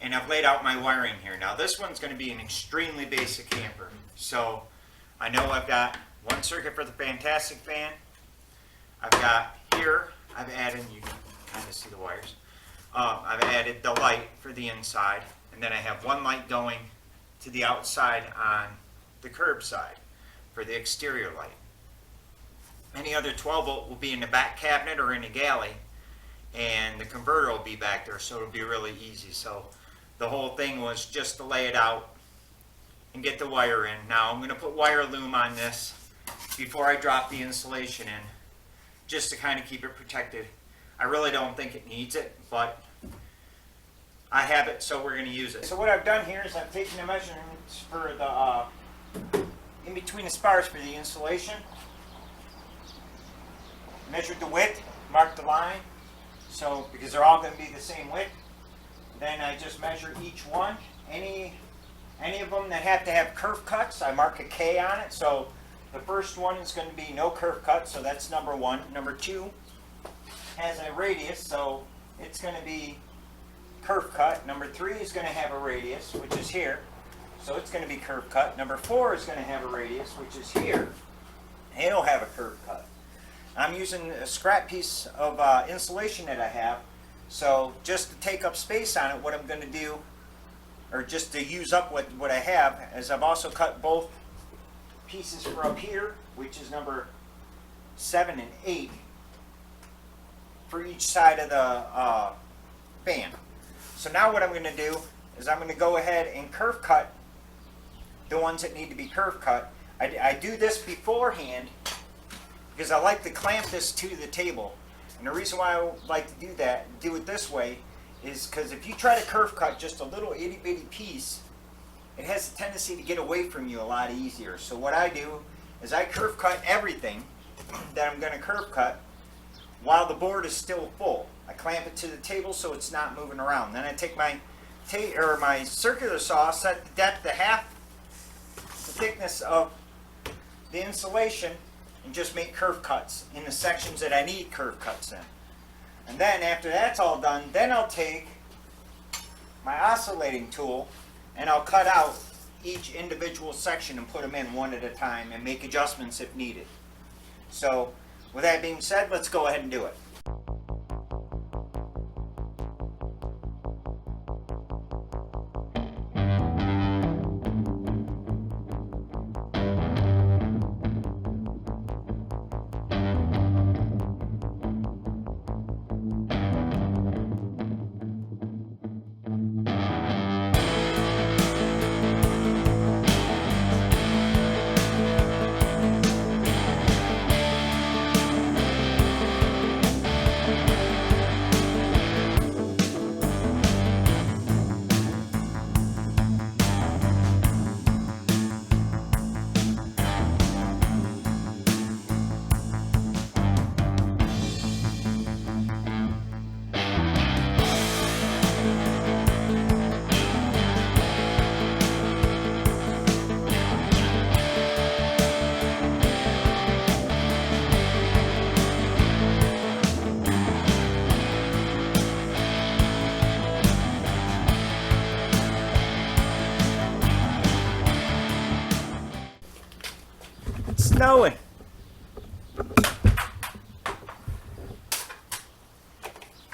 and I've laid out my wiring here. Now this one's going to be an extremely basic camper. So I know I've got one circuit for the Fantastic fan. I've got here, I've added, you can kind of see the wires. I've added the light for the inside, and then I have one light going to the outside on the curb side for the exterior light. Any other 12 volt will be in the back cabinet or in a galley, and the converter will be back there, so it'll be really easy. So the whole thing was just to lay it out and get the wire in. Now I'm going to put wire loom on this before I drop the insulation in, just to kind of keep it protected. I really don't think it needs it, but I have it, so we're going to use it. So what I've done here is I've taken the measurements for the in between the spars for the insulation, measured the width, marked the line, so because they're all going to be the same width. Then I just measure each one. Any of them that have to have curve cuts, I mark a K on it. So the first one is going to be no curve cut, so that's number 1. Number 2 has a radius, so it's going to be curve cut. Number 3 is going to have a radius, which is here, so it's going to be curve cut. Number 4 is going to have a radius, which is here, and it'll have a curve cut. I'm using a scrap piece of insulation that I have, so just to take up space on it, what I'm going to do, or just to use up what I have, is I've also cut both pieces for up here, which is number 7 and 8, for each side of the fan. So now what I'm going to do is I'm going to go ahead and curve cut the ones that need to be curve cut. I do this beforehand because I like to clamp this to the table. And the reason why I like to do it this way, is because if you try to curve cut just a little itty bitty piece, it has a tendency to get away from you a lot easier. So what I do is I curve cut everything that I'm going to curve cut while the board is still full. I clamp it to the table so it's not moving around. Then I take my circular saw, set the depth to half the thickness of the insulation, and just make curve cuts in the sections that I need curve cuts in. And then after that's all done, then I'll take my oscillating tool and I'll cut out each individual section and put them in one at a time and make adjustments if needed. So with that being said, let's go ahead and do it. Snowing.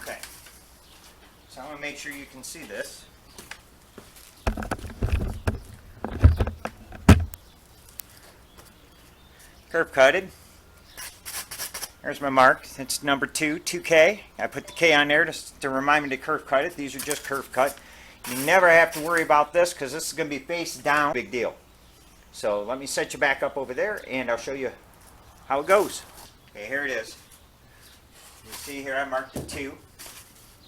Okay, so I'm going to make sure you can see this. Curve cutted. There's my mark. It's number 2, 2K. I put the K on there to remind me to curve cut it. These are just curve cut. You never have to worry about this because this is going to be face down. Big deal. So let me set you back up over there and I'll show you how it goes. Okay, here it is. You see here I marked the 2.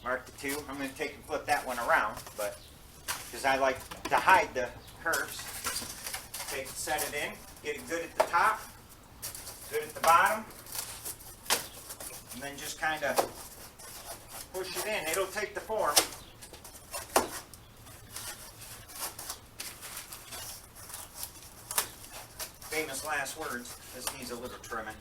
Mark the 2. I'm going to take and flip that one around, but because I like to hide the curves. Take it, set it in, get it good at the top, good at the bottom, and then just kind of push it in. It'll take the form. Famous last words. This needs a little trimming.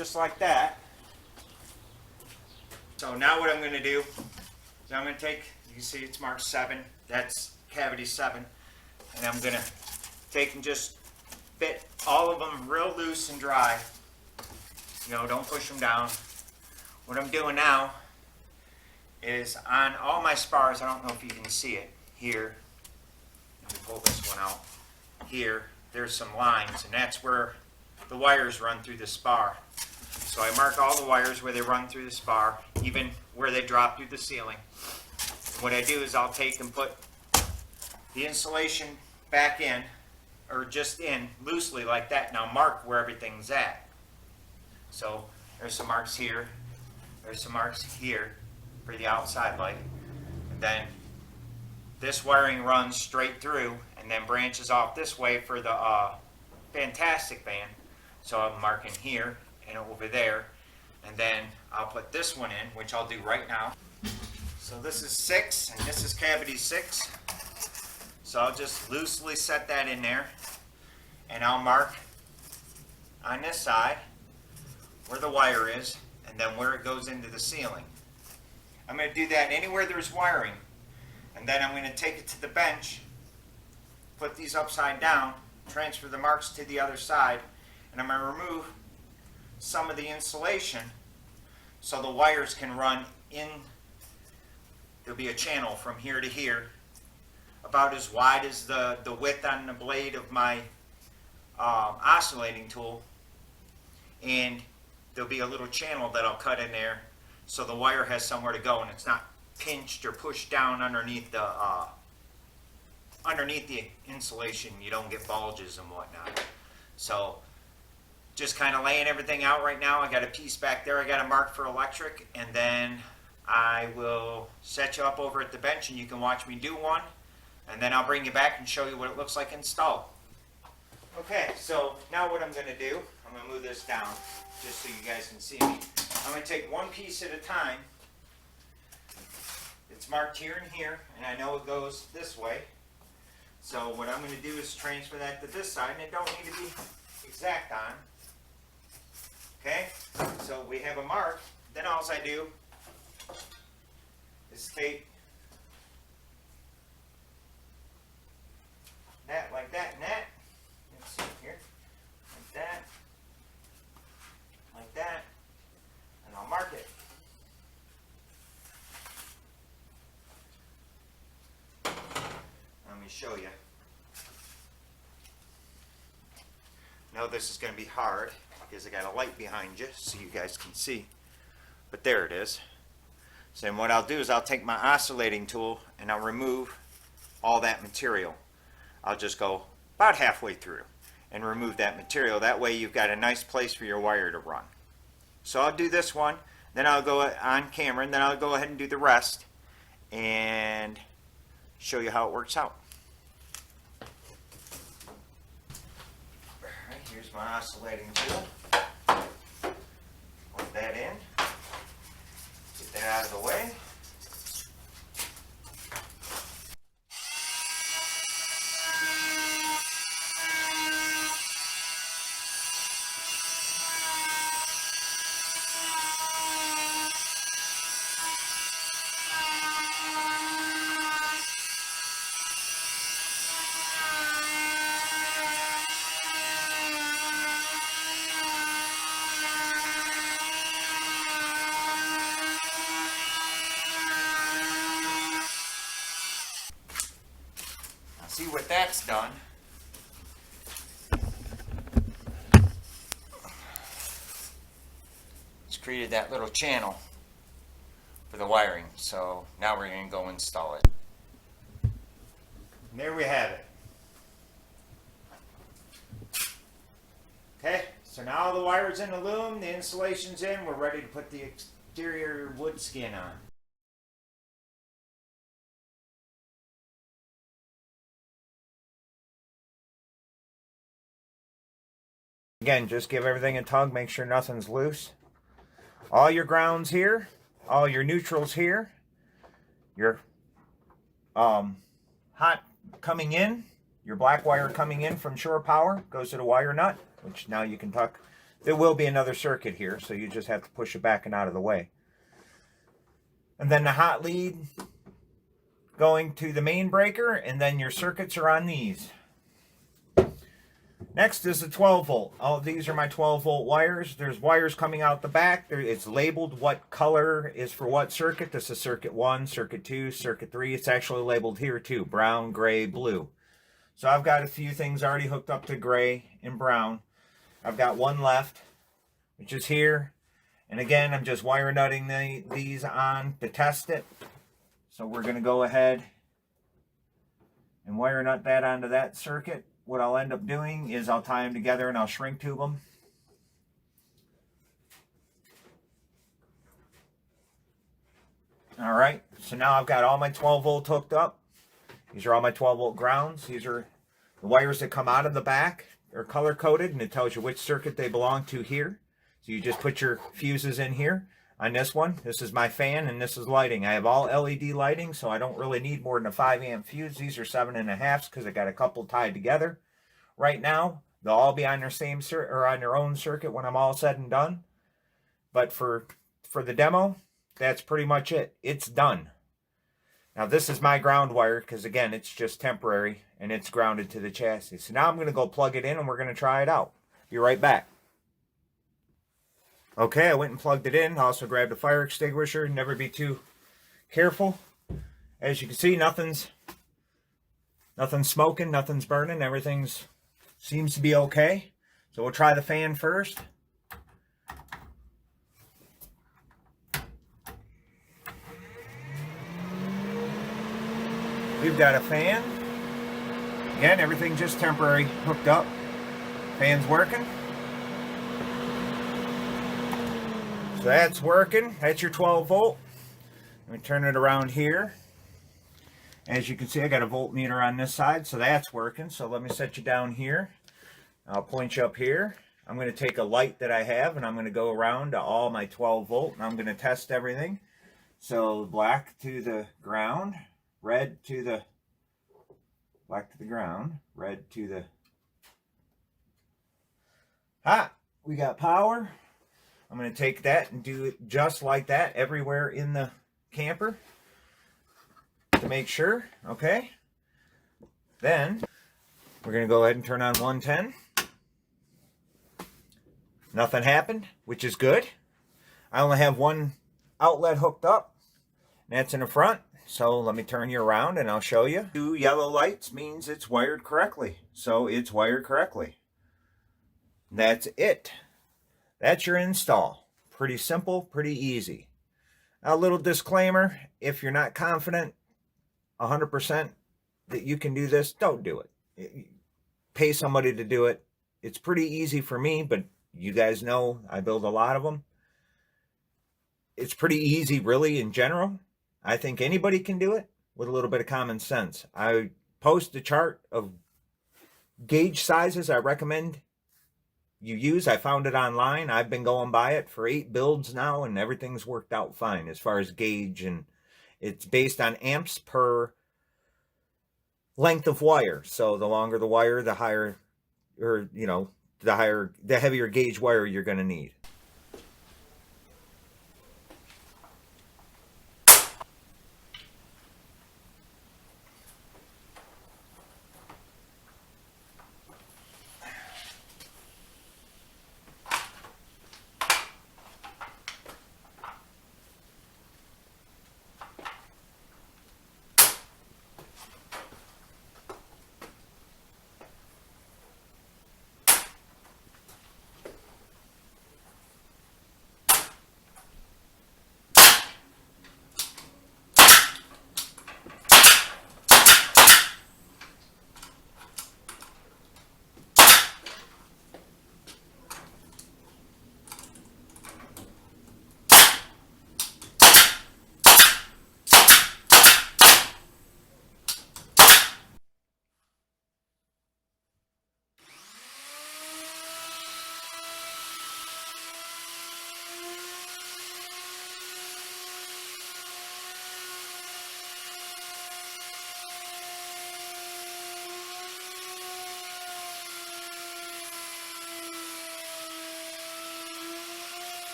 just like that. So now what I'm going to do is I'm going to take, you can see it's marked 7, that's cavity 7, and I'm going to take and just fit all of them real loose and dry. You know, don't push them down. What I'm doing now is on all my spars, I don't know if you can see it here. Let me pull this one out. Here, there's some lines, and that's where the wires run through the spar. So I mark all the wires where they run through the spar, even where they drop through the ceiling. What I do is I'll take and put the insulation back in, or just in, loosely like that, and I'll mark where everything's at. So there's some marks here, there's some marks here for the outside light, and then this wiring runs straight through and then branches off this way for the Fantastic fan. So I'm marking here and over there, and then I'll put this one in, which I'll do right now. So this is 6 and this is cavity 6. So I'll just loosely set that in there, and I'll mark on this side where the wire is and then where it goes into the ceiling. I'm going to do that anywhere there's wiring, and then I'm going to take it to the bench, put these upside down, transfer the marks to the other side, and I'm going to remove some of the insulation so the wires can run in. There'll be a channel from here to here about as wide as the width on the blade of my oscillating tool, and there'll be a little channel that I'll cut in there so the wire has somewhere to go and it's not pinched or pushed down underneath the insulation. You don't get bulges and whatnot. So just kind of laying everything out right now. I got a piece back there I got to mark for electric, and then I will set you up over at the bench and you can watch me do one, and then I'll bring you back and show you what it looks like installed. Okay, so now what I'm going to do, I'm going to move this down just so you guys can see me. I'm going to take one piece at a time. It's marked here and here, and I know it goes this way. So what I'm going to do is transfer that to this side, and it don't need to be exact on. Okay, so we have a mark. Then all I do is take that like that and that. Let's see here, like that, and I'll mark it. Let me show you. Now this is going to be hard because I got a light behind you so you guys can see. But there it is. So then what I'll do is I'll take my oscillating tool and I'll remove all that material. I'll just go about halfway through and remove that material. That way you've got a nice place for your wire to run. So I'll do this one, then I'll go on camera, and then I'll go ahead and do the rest and show you how it works out. Alright, here's my oscillating tool. Put that in. Get that out of the way. See what that's done. It's created that little channel for the wiring. So now we're going to go install it. And there we have it. Okay, so now the wire's in the loom, the insulation's in, we're ready to put the exterior wood skin on. Again, just give everything a tug, make sure nothing's loose. All your grounds here, all your neutrals here, your hot coming in, your black wire coming in from shore power goes to the wire nut, which now you can tuck there will be another circuit here, so you just have to push it back and out of the way. And then the hot lead going to the main breaker, and then your circuits are on these. Next is the 12 volt. All of these are my 12 volt wires. There's wires coming out the back. It's labeled what color is for what circuit. This is circuit 1, circuit 2, circuit 3. It's actually labeled here too, brown, gray, blue. So I've got a few things already hooked up to gray and brown. I've got one left, which is here. And again, I'm just wire nutting these on to test it. So we're going to go ahead and wire nut that onto that circuit. What I'll end up doing is I'll tie them together and I'll shrink tube them. All right, so now I've got all my 12 volt hooked up. These are all my 12 volt grounds. These are the wires that come out of the back. They're color coded and it tells you which circuit they belong to here. So you just put your fuses in here. On this one, this is my fan and this is lighting. I have all LED lighting, so I don't really need more than a 5 amp fuse. These are 7.5s because I got a couple tied together. Right now, they'll all be on their same or on their own circuit when I'm all said and done. But for the demo, that's pretty much it. It's done. Now this is my ground wire because again, it's just temporary and it's grounded to the chassis. So now I'm going to go plug it in and we're going to try it out. Be right back. Okay, I went and plugged it in. Also grabbed a fire extinguisher. Never be too careful. As you can see, nothing's smoking, nothing's burning. Everything's seems to be okay. So we'll try the fan first. We've got a fan. Again, everything just temporary hooked up. Fan's working. So that's working. That's your 12 volt. Let me turn it around here. As you can see, I got a voltmeter on this side, so that's working. So let me set you down here. I'll point you up here. I'm going to take a light that I have and I'm going to go around to all my 12 volt and I'm going to test everything. So black to the ground, red to the black to the ground, red to the hot. We got power. I'm going to take that and do it just like that everywhere in the camper to make sure. Okay. Then we're going to go ahead and turn on 110. Nothing happened, which is good. I only have one outlet hooked up. That's in the front. So let me turn you around and I'll show you. 2 yellow lights means it's wired correctly. So it's wired correctly. That's it. That's your install. Pretty simple, pretty easy. A little disclaimer, if you're not confident 100% that you can do this, don't do it. Pay somebody to do it. It's pretty easy for me, but you guys know I build a lot of them. It's pretty easy really in general. I think anybody can do it with a little bit of common sense. I post a chart of gauge sizes I recommend you use. I found it online. I've been going by it for 8 builds now and everything's worked out fine as far as gauge, and it's based on amps per length of wire. So the longer the wire, the higher, or the heavier gauge wire you're going to need.